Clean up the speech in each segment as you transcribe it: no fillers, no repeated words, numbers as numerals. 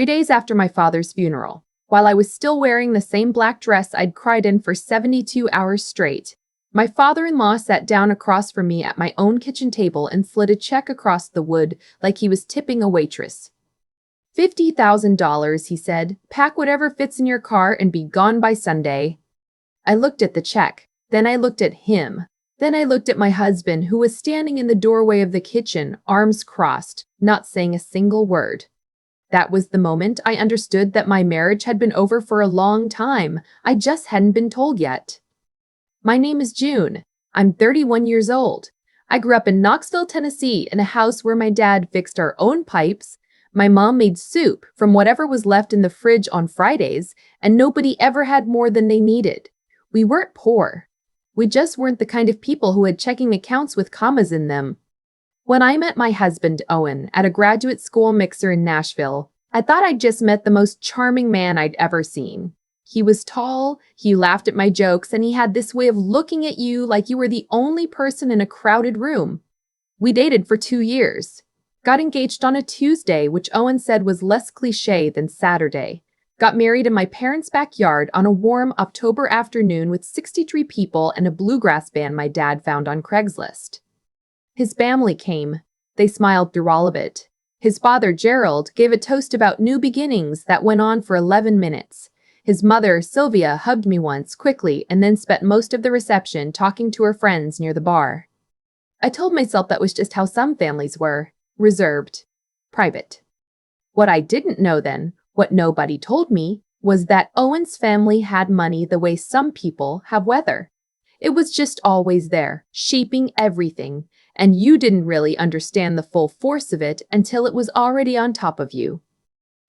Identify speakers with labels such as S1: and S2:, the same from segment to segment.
S1: 3 days after my father's funeral, while I was still wearing the same black dress I'd cried in for 72 hours straight, my father-in-law sat down across from me at my own kitchen table and slid a check across the wood like he was tipping a waitress. $50,000, he said. Pack whatever fits in your car and be gone by Sunday. I looked at the check. Then I looked at him. Then I looked at my husband, who was standing in the doorway of the kitchen, arms crossed, not saying a single word. That was the moment I understood that my marriage had been over for a long time. I just hadn't been told yet. My name is June. I'm 31 years old. I grew up in Knoxville, Tennessee, in a house where my dad fixed our own pipes. My mom made soup from whatever was left in the fridge on Fridays, and nobody ever had more than they needed. We weren't poor. We just weren't the kind of people who had checking accounts with commas in them. When I met my husband, Owen, at a graduate school mixer in Nashville, I thought I'd just met the most charming man I'd ever seen. He was tall, he laughed at my jokes, and he had this way of looking at you like you were the only person in a crowded room. We dated for 2 years. Got engaged on a Tuesday, which Owen said was less cliché than Saturday. Got married in my parents' backyard on a warm October afternoon with 63 people and a bluegrass band my dad found on Craigslist. His family came. They smiled through all of it. His father, Gerald, gave a toast about new beginnings that went on for 11 minutes. His mother, Sylvia, hugged me once, quickly, and then spent most of the reception talking to her friends near the bar. I told myself that was just how some families were. Reserved. Private. What I didn't know then, what nobody told me, was that Owen's family had money the way some people have weather. It was just always there, shaping everything, and you didn't really understand the full force of it until it was already on top of you.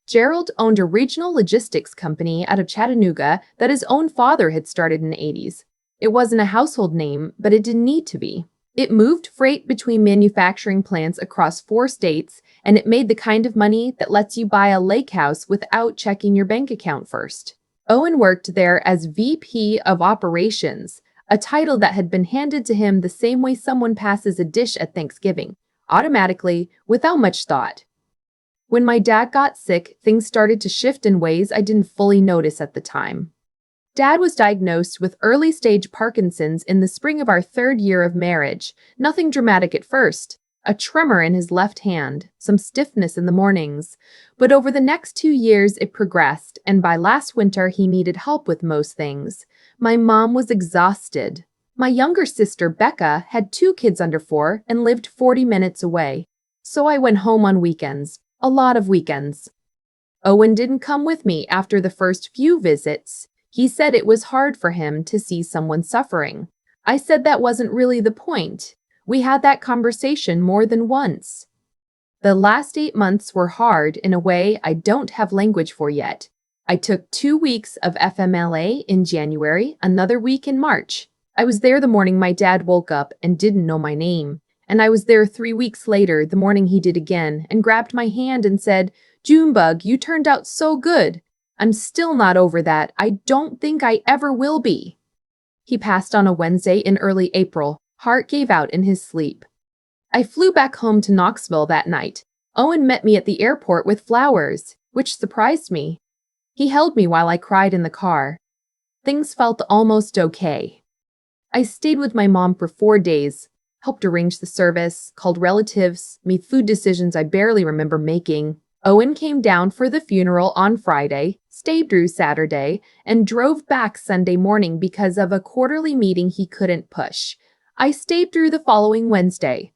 S1: Gerald owned a regional logistics company out of Chattanooga that his own father had started in the 80s. It wasn't a household name, but it didn't need to be. It moved freight between manufacturing plants across 4 states, and it made the kind of money that lets you buy a lake house without checking your bank account first. Owen worked there as VP of Operations, a title that had been handed to him the same way someone passes a dish at Thanksgiving, automatically, without much thought. When my dad got sick, things started to shift in ways I didn't fully notice at the time. Dad was diagnosed with early-stage Parkinson's in the spring of our 3rd year of marriage. Nothing dramatic at first. A tremor in his left hand, some stiffness in the mornings. But over the next 2 years, it progressed, and by last winter, he needed help with most things. My mom was exhausted. My younger sister, Becca, had 2 kids under 4 and lived 40 minutes away. So I went home on weekends. A lot of weekends. Owen didn't come with me after the first few visits. He said it was hard for him to see someone suffering. I said that wasn't really the point. We had that conversation more than once. The last 8 months were hard in a way I don't have language for yet. I took 2 weeks of FMLA in January, another week in March. I was there the morning my dad woke up and didn't know my name. And I was there 3 weeks later, the morning he did again, and grabbed my hand and said, "Junebug, you turned out so good. I'm still not over that. I don't think I ever will be." He passed on a Wednesday in early April. Heart gave out in his sleep. I flew back home to Knoxville that night. Owen met me at the airport with flowers, which surprised me. He held me while I cried in the car. Things felt almost okay. I stayed with my mom for 4 days, helped arrange the service, called relatives, made food decisions I barely remember making. Owen came down for the funeral on Friday, stayed through Saturday, and drove back Sunday morning because of a quarterly meeting he couldn't push. I stayed through the following Wednesday.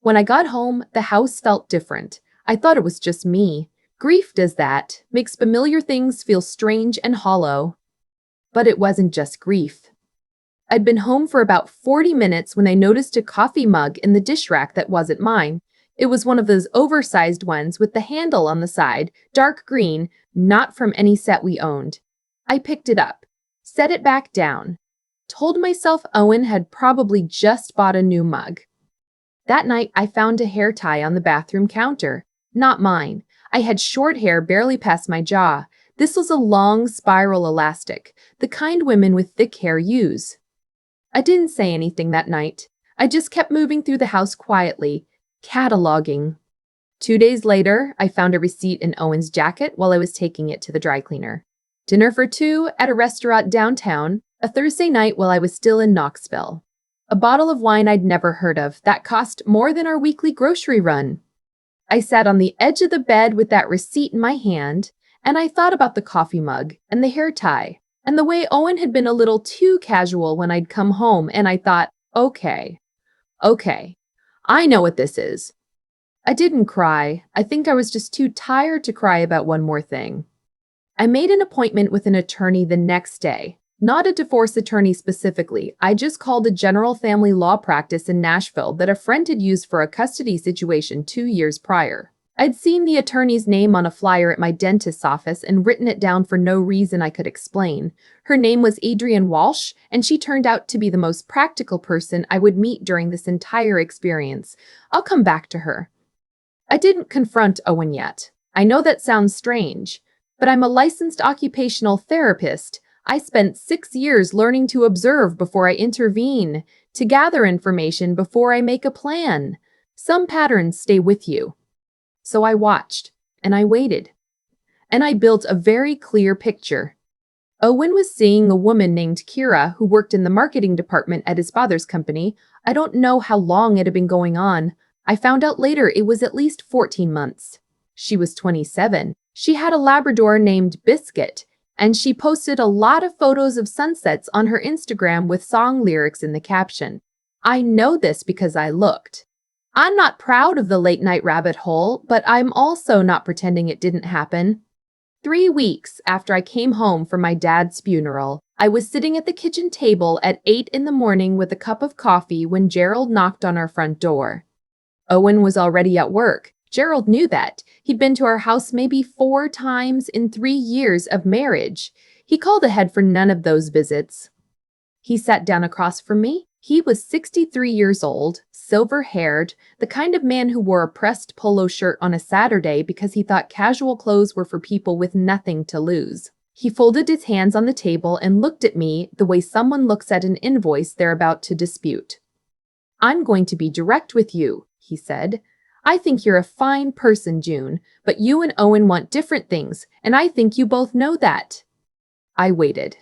S1: When I got home, the house felt different. I thought it was just me. Grief does that, makes familiar things feel strange and hollow. But it wasn't just grief. I'd been home for about 40 minutes when I noticed a coffee mug in the dish rack that wasn't mine. It was one of those oversized ones with the handle on the side, dark green, not from any set we owned. I picked it up, set it back down, told myself Owen had probably just bought a new mug. That night, I found a hair tie on the bathroom counter. Not mine. I had short hair barely past my jaw. This was a long spiral elastic, the kind women with thick hair use. I didn't say anything that night. I just kept moving through the house quietly, cataloging. 2 days later, I found a receipt in Owen's jacket while I was taking it to the dry cleaner. Dinner for two at a restaurant downtown, a Thursday night while I was still in Knoxville. A bottle of wine I'd never heard of that cost more than our weekly grocery run. I sat on the edge of the bed with that receipt in my hand, and I thought about the coffee mug and the hair tie and the way Owen had been a little too casual when I'd come home, and I thought, okay, I know what this is. I didn't cry. I think I was just too tired to cry about one more thing. I made an appointment with an attorney the next day. Not a divorce attorney specifically. I just called a general family law practice in Nashville that a friend had used for a custody situation 2 years prior. I'd seen the attorney's name on a flyer at my dentist's office and written it down for no reason I could explain. Her name was Adrienne Walsh, and she turned out to be the most practical person I would meet during this entire experience. I'll come back to her. I didn't confront Owen yet. I know that sounds strange, but I'm a licensed occupational therapist. I spent 6 years learning to observe before I intervene, to gather information before I make a plan. Some patterns stay with you. So I watched, and I waited, and I built a very clear picture. Owen was seeing a woman named Kira who worked in the marketing department at his father's company. I don't know how long it had been going on. I found out later it was at least 14 months. She was 27. She had a Labrador named Biscuit, and she posted a lot of photos of sunsets on her Instagram with song lyrics in the caption. I know this because I looked. I'm not proud of the late-night rabbit hole, but I'm also not pretending it didn't happen. 3 weeks after I came home from my dad's funeral, I was sitting at the kitchen table at 8 in the morning with a cup of coffee when Gerald knocked on our front door. Owen was already at work. Gerald knew that. He'd been to our house maybe 4 times in 3 years of marriage. He called ahead for none of those visits. He sat down across from me. He was 63 years old, silver-haired, the kind of man who wore a pressed polo shirt on a Saturday because he thought casual clothes were for people with nothing to lose. He folded his hands on the table and looked at me the way someone looks at an invoice they're about to dispute. I'm going to be direct with you, he said. I think you're a fine person, June, but you and Owen want different things, and I think you both know that. I waited.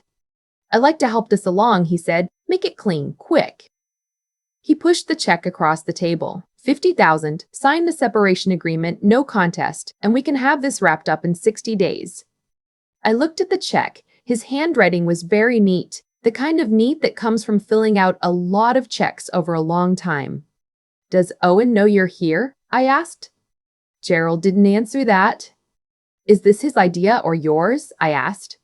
S1: I'd like to help this along, he said. Make it clean, quick. He pushed the check across the table. $50,000, sign the separation agreement, no contest, and we can have this wrapped up in 60 days. I looked at the check. His handwriting was very neat, the kind of neat that comes from filling out a lot of checks over a long time. Does Owen know you're here? I asked. Gerald didn't answer that. Is this his idea or yours? I asked.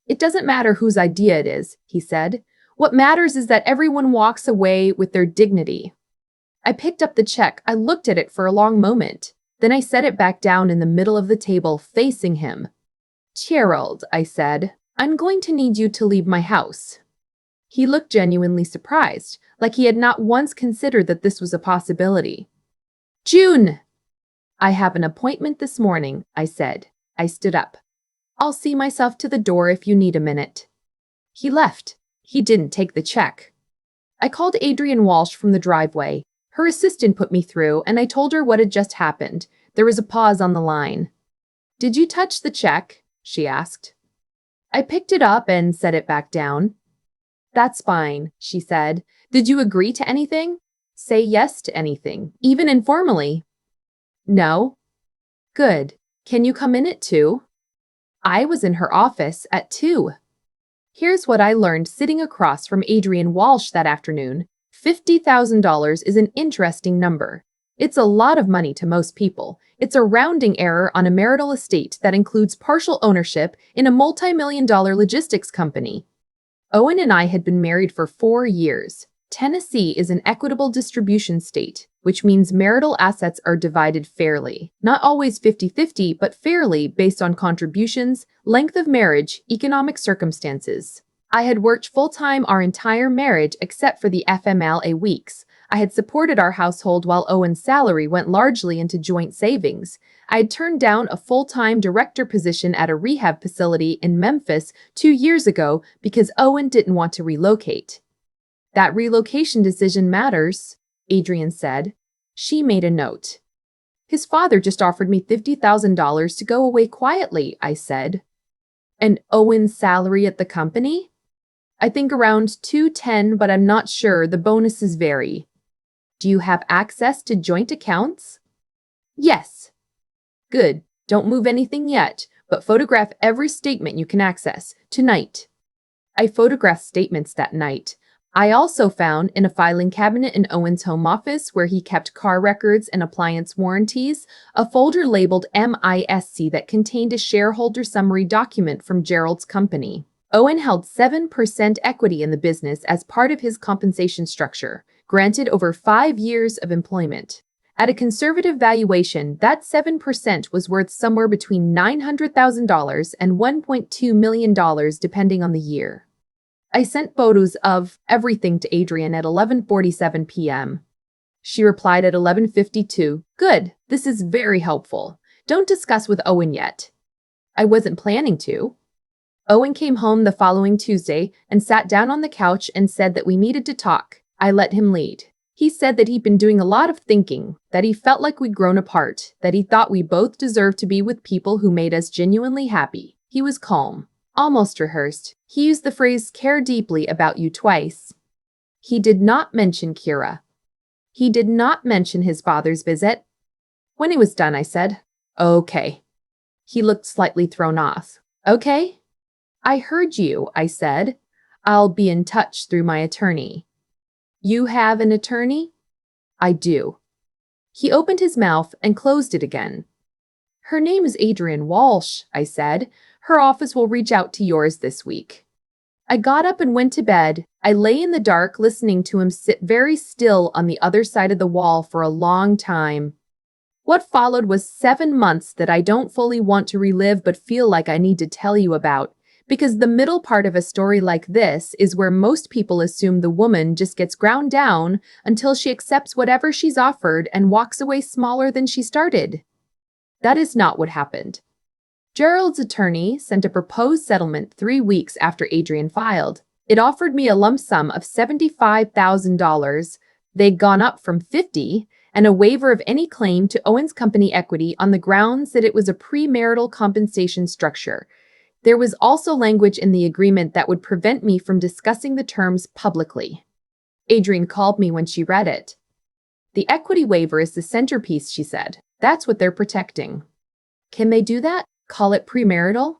S1: It doesn't matter whose idea it is, he said. What matters is that everyone walks away with their dignity. I picked up the check. I looked at it for a long moment. Then I set it back down in the middle of the table, facing him. Gerald, I said, I'm going to need you to leave my house. He looked genuinely surprised, like he had not once considered that this was a possibility. June! I have an appointment this morning, I said. I stood up. I'll see myself to the door if you need a minute. He left. He didn't take the check. I called Adrienne Walsh from the driveway. Her assistant put me through, and I told her what had just happened. There was a pause on the line. Did you touch the check? She asked. I picked it up and set it back down. That's fine, she said. Did you agree to anything? Say yes to anything, even informally. No. Good. Can you come in at 2? I was in her office at 2. Here's what I learned sitting across from Adrienne Walsh that afternoon. $50,000 is an interesting number. It's a lot of money to most people. It's a rounding error on a marital estate that includes partial ownership in a multi-million-dollar logistics company. Owen and I had been married for 4 years. Tennessee is an equitable distribution state, which means marital assets are divided fairly. Not always 50-50, but fairly based on contributions, length of marriage, economic circumstances. I had worked full-time our entire marriage except for the FMLA weeks. I had supported our household while Owen's salary went largely into joint savings. I had turned down a full-time director position at a rehab facility in Memphis 2 years ago because Owen didn't want to relocate. That relocation decision matters, Adrienne said. She made a note. His father just offered me $50,000 to go away quietly, I said. And Owen's salary at the company? I think around 210, but I'm not sure. The bonuses vary. Do you have access to joint accounts? Yes. Good. Don't move anything yet, but photograph every statement you can access tonight. I photographed statements that night. I also found in a filing cabinet in Owen's home office, where he kept car records and appliance warranties, a folder labeled MISC that contained a shareholder summary document from Gerald's company. Owen held 7% equity in the business as part of his compensation structure, granted over 5 years of employment. At a conservative valuation, that 7% was worth somewhere between $900,000 and $1.2 million depending on the year. I sent photos of everything to Adrian at 11:47 p.m. She replied at 11:52, "Good, this is very helpful. Don't discuss with Owen yet." I wasn't planning to. Owen came home the following Tuesday and sat down on the couch and said that we needed to talk. I let him lead. He said that he'd been doing a lot of thinking, that he felt like we'd grown apart, that he thought we both deserved to be with people who made us genuinely happy. He was calm, almost rehearsed. He used the phrase "care deeply about you" twice. He did not mention Kira. He did not mention his father's visit. When he was done, I said, "Okay." He looked slightly thrown off. "Okay?" "I heard you," I said. "I'll be in touch through my attorney." "You have an attorney?" "I do." He opened his mouth and closed it again. "Her name is Adrienne Walsh," I said. "Her office will reach out to yours this week." I got up and went to bed. I lay in the dark listening to him sit very still on the other side of the wall for a long time. What followed was 7 months that I don't fully want to relive but feel like I need to tell you about, because the middle part of a story like this is where most people assume the woman just gets ground down until she accepts whatever she's offered and walks away smaller than she started. That is not what happened. Gerald's attorney sent a proposed settlement 3 weeks after Adrian filed. It offered me a lump sum of $75,000. They'd gone up from $50,000, and a waiver of any claim to Owen's company equity on the grounds that it was a premarital compensation structure. There was also language in the agreement that would prevent me from discussing the terms publicly. Adrienne called me when she read it. "The equity waiver is the centerpiece," she said. "That's what they're protecting." Can they do that? Call it premarital?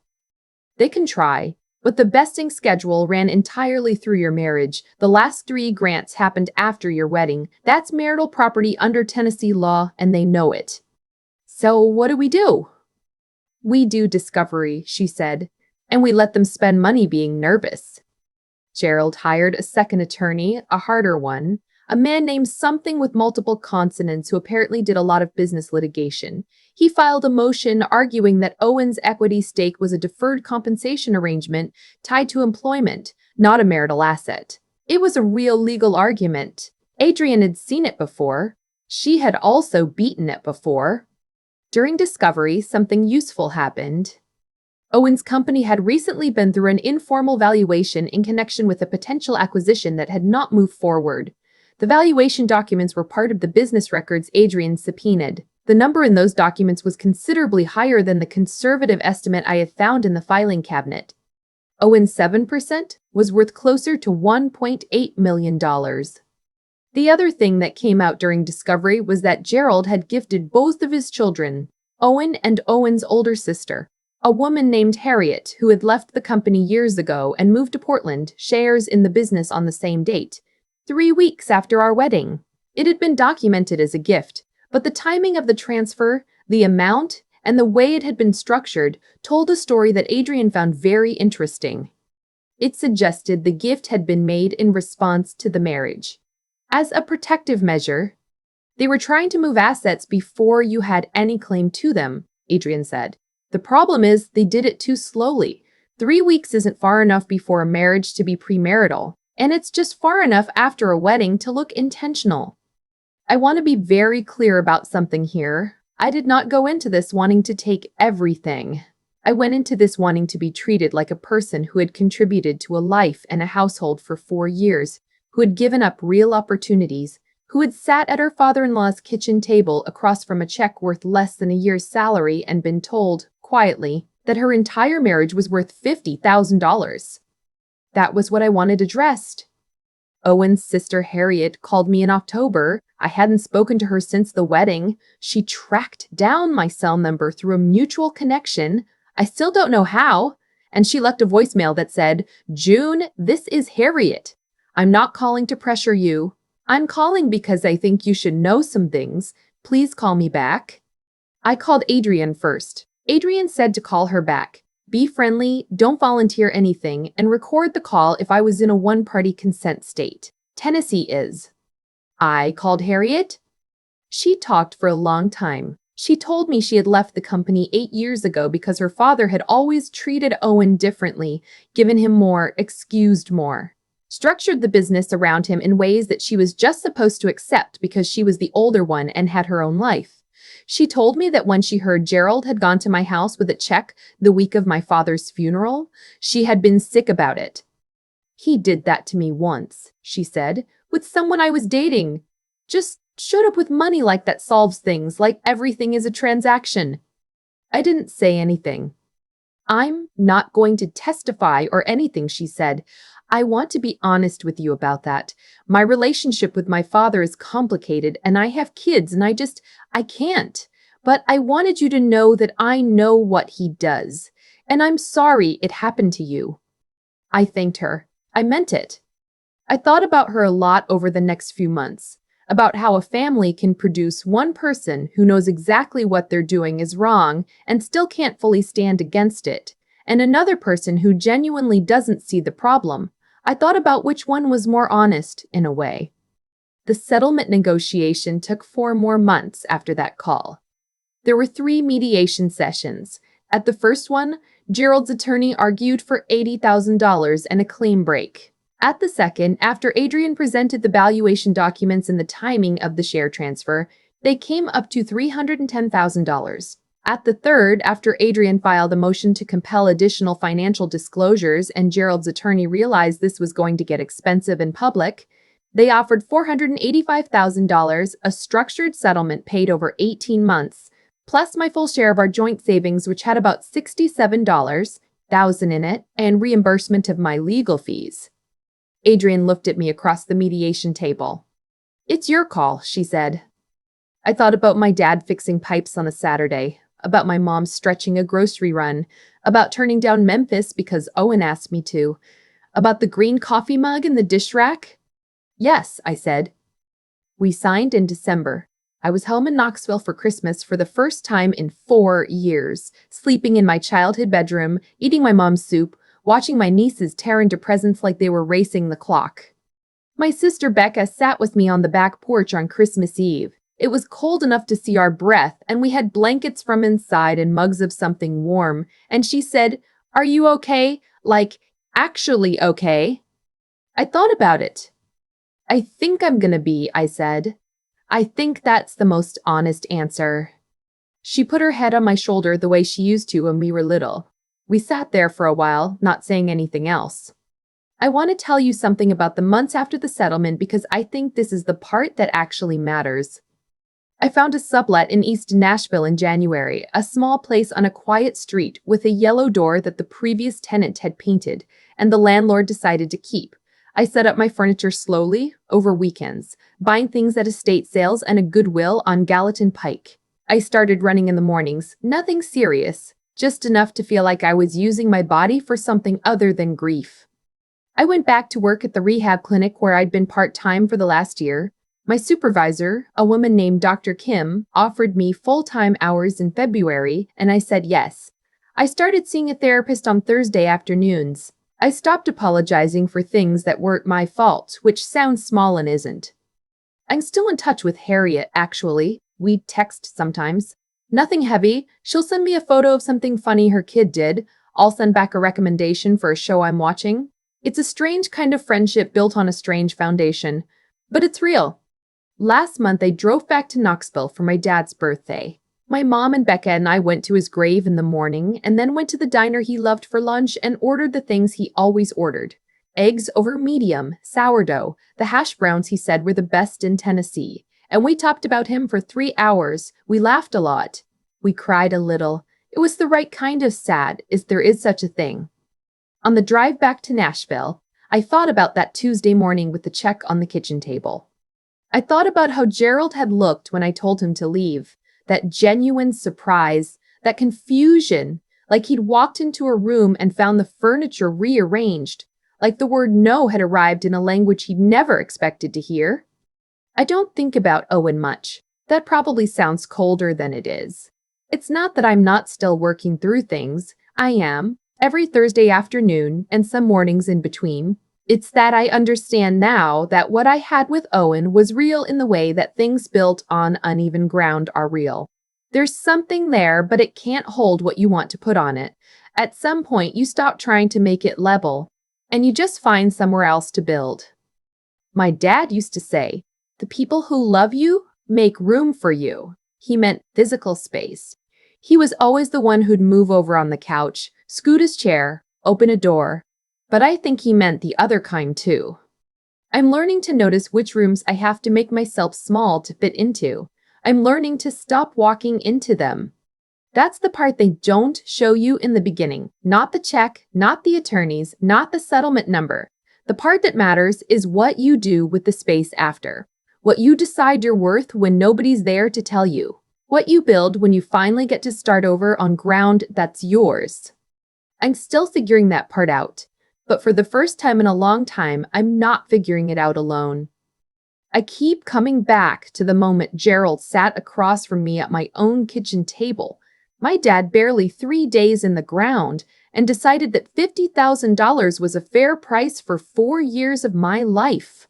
S1: They can try, but the vesting schedule ran entirely through your marriage. The last 3 grants happened after your wedding. That's marital property under Tennessee law, and they know it. So what do we do? "We do discovery," she said, "and we let them spend money being nervous." Gerald hired a second attorney, a harder one, a man named something with multiple consonants who apparently did a lot of business litigation. He filed a motion arguing that Owen's equity stake was a deferred compensation arrangement tied to employment, not a marital asset. It was a real legal argument. Adrienne had seen it before. She had also beaten it before. During discovery, something useful happened. Owen's company had recently been through an informal valuation in connection with a potential acquisition that had not moved forward. The valuation documents were part of the business records Adrienne subpoenaed. The number in those documents was considerably higher than the conservative estimate I had found in the filing cabinet. Owen's 7% was worth closer to $1.8 million. The other thing that came out during discovery was that Gerald had gifted both of his children, Owen and Owen's older sister, a woman named Harriet who had left the company years ago and moved to Portland, shares in the business on the same date, 3 weeks after our wedding. It had been documented as a gift, but the timing of the transfer, the amount, and the way it had been structured told a story that Adrienne found very interesting. It suggested the gift had been made in response to the marriage. As a protective measure, they were trying to move assets before you had any claim to them, Adrienne said. The problem is they did it too slowly. 3 weeks isn't far enough before a marriage to be premarital, and it's just far enough after a wedding to look intentional. I want to be very clear about something here. I did not go into this wanting to take everything. I went into this wanting to be treated like a person who had contributed to a life and a household for 4 years, who had given up real opportunities, who had sat at her father-in-law's kitchen table across from a check worth less than a year's salary and been told, quietly, that her entire marriage was worth $50,000. That was what I wanted addressed. Owen's sister Harriet called me in October. I hadn't spoken to her since the wedding. She tracked down my cell number through a mutual connection. I still don't know how. And she left a voicemail that said, "June, this is Harriet. I'm not calling to pressure you. I'm calling because I think you should know some things. Please call me back." I called Adrian first. Adrian said to call her back. Be friendly, don't volunteer anything, and record the call if I was in a one-party consent state. Tennessee is. I called Harriet. She talked for a long time. She told me she had left the company 8 years ago because her father had always treated Owen differently, given him more, excused more, structured the business around him in ways that she was just supposed to accept because she was the older one and had her own life. She told me that when she heard Gerald had gone to my house with a check the week of my father's funeral, she had been sick about it. "He did that to me once," she said, "with someone I was dating. Just showed up with money like that solves things, like everything is a transaction." I didn't say anything. "I'm not going to testify or anything," she said. "I want to be honest with you about that. My relationship with my father is complicated and I have kids and I can't. But I wanted you to know that I know what he does. And I'm sorry it happened to you." I thanked her. I meant it. I thought about her a lot over the next few months, about how a family can produce one person who knows exactly what they're doing is wrong and still can't fully stand against it, and another person who genuinely doesn't see the problem. I thought about which one was more honest, in a way. The settlement negotiation took 4 more months after that call. There were 3 mediation sessions. At the first one, Gerald's attorney argued for $80,000 and a claim break. At the second, after Adrian presented the valuation documents and the timing of the share transfer, they came up to $310,000. At the third, after Adrian filed a motion to compel additional financial disclosures and Gerald's attorney realized this was going to get expensive in public, they offered $485,000, a structured settlement paid over 18 months, plus my full share of our joint savings, which had about $67,000 in it, and reimbursement of my legal fees. Adrian looked at me across the mediation table. "It's your call," she said. I thought about my dad fixing pipes on a Saturday, about my mom stretching a grocery run, about turning down Memphis because Owen asked me to, about the green coffee mug in the dish rack. "Yes," I said. We signed in December. I was home in Knoxville for Christmas for the first time in 4 years, sleeping in my childhood bedroom, eating my mom's soup, watching my nieces tear into presents like they were racing the clock. My sister Becca sat with me on the back porch on Christmas Eve. It was cold enough to see our breath, and we had blankets from inside and mugs of something warm, and she said, "Are you okay? Like, actually okay?" I thought about it. "I think I'm gonna be," I said. I think that's the most honest answer. She put her head on my shoulder the way she used to when we were little. We sat there for a while, not saying anything else. "I want to tell you something about the months after the settlement because I think this is the part that actually matters." I found a sublet in East Nashville in January, a small place on a quiet street with a yellow door that the previous tenant had painted, and the landlord decided to keep. I set up my furniture slowly, over weekends, buying things at estate sales and a Goodwill on Gallatin Pike. I started running in the mornings, nothing serious, just enough to feel like I was using my body for something other than grief. I went back to work at the rehab clinic where I'd been part-time for the last year. My supervisor, a woman named Dr. Kim, offered me full-time hours in February, and I said yes. I started seeing a therapist on Thursday afternoons. I stopped apologizing for things that weren't my fault, which sounds small and isn't. I'm still in touch with Harriet, actually. We text sometimes. Nothing heavy. She'll send me a photo of something funny her kid did. I'll send back a recommendation for a show I'm watching. It's a strange kind of friendship built on a strange foundation, but it's real. Last month, I drove back to Knoxville for my dad's birthday. My mom and Becca and I went to his grave in the morning and then went to the diner he loved for lunch and ordered the things he always ordered. Eggs over medium, sourdough. The hash browns, he said, were the best in Tennessee. And we talked about him for 3 hours. We laughed a lot. We cried a little. It was the right kind of sad, if there is such a thing. On the drive back to Nashville, I thought about that Tuesday morning with the check on the kitchen table. I thought about how Gerald had looked when I told him to leave. That genuine surprise, that confusion, like he'd walked into a room and found the furniture rearranged, like the word no had arrived in a language he'd never expected to hear. I don't think about Owen much. That probably sounds colder than it is. It's not that I'm not still working through things. I am, every Thursday afternoon and some mornings in between. It's that I understand now that what I had with Owen was real in the way that things built on uneven ground are real. There's something there, but it can't hold what you want to put on it. At some point, you stop trying to make it level, and you just find somewhere else to build. My dad used to say, the people who love you make room for you. He meant physical space. He was always the one who'd move over on the couch, scoot his chair, open a door. But I think he meant the other kind too. I'm learning to notice which rooms I have to make myself small to fit into. I'm learning to stop walking into them. That's the part they don't show you in the beginning. Not the check, not the attorneys, not the settlement number. The part that matters is what you do with the space after. What you decide you're worth when nobody's there to tell you. What you build when you finally get to start over on ground that's yours. I'm still figuring that part out. But for the first time in a long time, I'm not figuring it out alone. I keep coming back to the moment Gerald sat across from me at my own kitchen table, my dad barely 3 days in the ground, and decided that $50,000 was a fair price for 4 years of my life.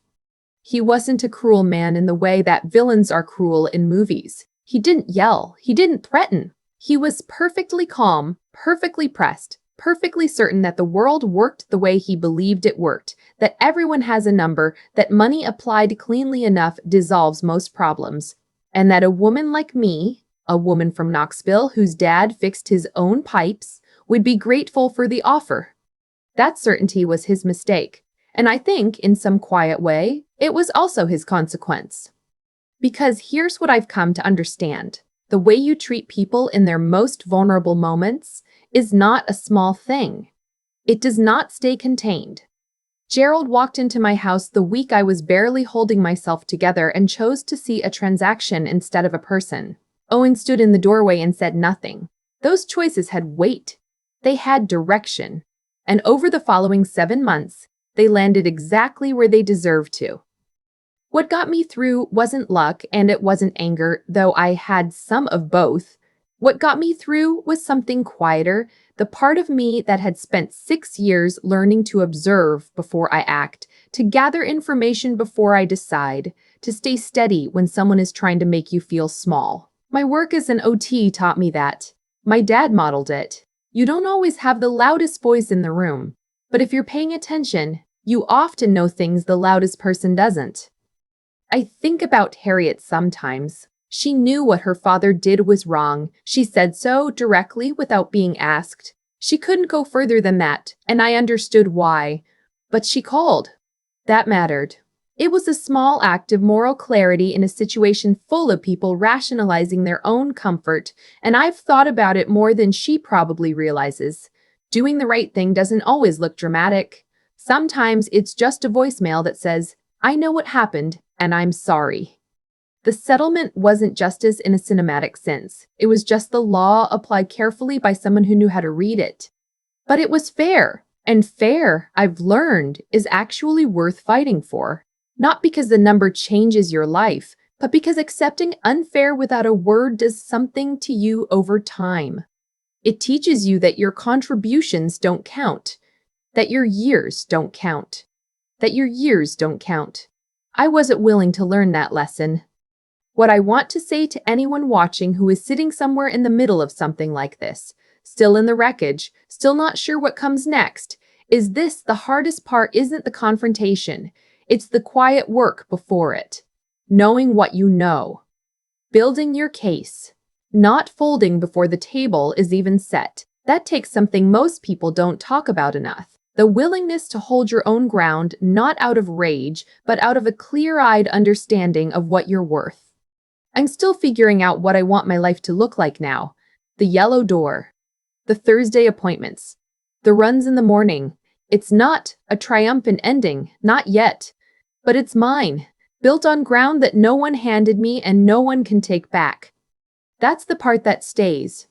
S1: He wasn't a cruel man in the way that villains are cruel in movies. He didn't yell. He didn't threaten. He was perfectly calm, perfectly pressed, perfectly certain that the world worked the way he believed it worked, that everyone has a number, that money applied cleanly enough dissolves most problems, and that a woman like me, a woman from Knoxville whose dad fixed his own pipes, would be grateful for the offer. That certainty was his mistake, and I think, in some quiet way, it was also his consequence. Because here's what I've come to understand. The way you treat people in their most vulnerable moments is not a small thing. It does not stay contained. Gerald walked into my house the week I was barely holding myself together and chose to see a transaction instead of a person. Owen stood in the doorway and said nothing. Those choices had weight. They had direction. And over the following 7 months, they landed exactly where they deserved to. What got me through wasn't luck and it wasn't anger, though I had some of both. What got me through was something quieter, the part of me that had spent 6 years learning to observe before I act, to gather information before I decide, to stay steady when someone is trying to make you feel small. My work as an OT taught me that. My dad modeled it. You don't always have the loudest voice in the room, but if you're paying attention, you often know things the loudest person doesn't. I think about Harriet sometimes. She knew what her father did was wrong. She said so directly without being asked. She couldn't go further than that, and I understood why. But she called. That mattered. It was a small act of moral clarity in a situation full of people rationalizing their own comfort, and I've thought about it more than she probably realizes. Doing the right thing doesn't always look dramatic. Sometimes it's just a voicemail that says, "I know what happened, and I'm sorry." The settlement wasn't justice in a cinematic sense. It was just the law applied carefully by someone who knew how to read it. But it was fair, and fair, I've learned, is actually worth fighting for. Not because the number changes your life, but because accepting unfair without a word does something to you over time. It teaches you that your contributions don't count, that your years don't count, that your years don't count. I wasn't willing to learn that lesson. What I want to say to anyone watching who is sitting somewhere in the middle of something like this, still in the wreckage, still not sure what comes next, is this: the hardest part isn't the confrontation. It's the quiet work before it. Knowing what you know. Building your case. Not folding before the table is even set. That takes something most people don't talk about enough. The willingness to hold your own ground, not out of rage, but out of a clear-eyed understanding of what you're worth. I'm still figuring out what I want my life to look like now. The yellow door, the Thursday appointments, the runs in the morning. It's not a triumphant ending, not yet, but it's mine, built on ground that no one handed me and no one can take back. That's the part that stays.